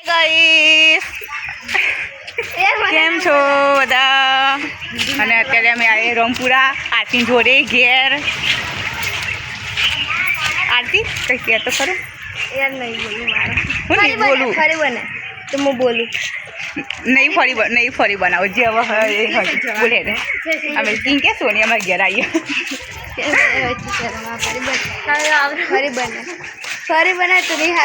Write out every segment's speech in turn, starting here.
Guys કેમ છો બધા? અને અત્યારે અમે આવીએ રંગપુરા આરતી જોડે ઘેર. આરતી કઈ કહે તો ખરું? યાર નહીં બોલું મારે. હું નહીં બોલું. ફરી બને તો હું બોલું. નહીં ફરી બનાવો જે હવે બોલે ને અમે ટીમ કે સોની અમારે ઘેર આવીએ. ફરી બને તો નહીં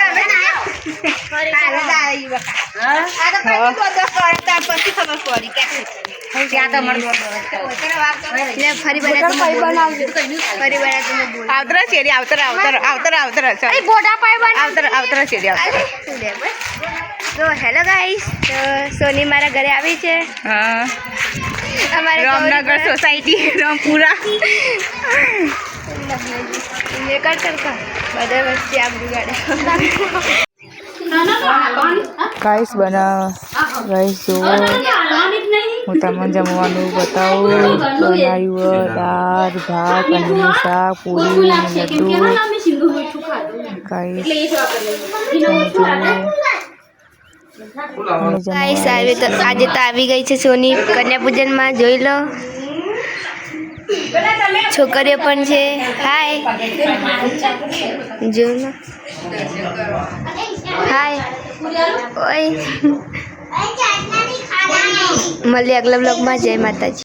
આવતરા શેરી આવતરા શેરી તો હેલો ગાઈસ, તો સોની મારા ઘરે આવી છે. હા, અમારે રામનગર સોસાયટી રામપુરા. બધા વચ્ચે આપણી ગાડે ગાઈસ ગાઈસ જો હું તમને જમવાનું બતાવું. બનાવ્યું દાળ ભાત અને શાક પૂરી લડ્ડુ. ગાઈસ આજે તો આવી ગઈ છે સોની કન્યા પૂજનમાં. જોઈ લો, છોકરીઓ પણ છે. હાય, જો લો. હાય, ઓય મળીએ આગલા બ્લોગમાં. જય માતાજી.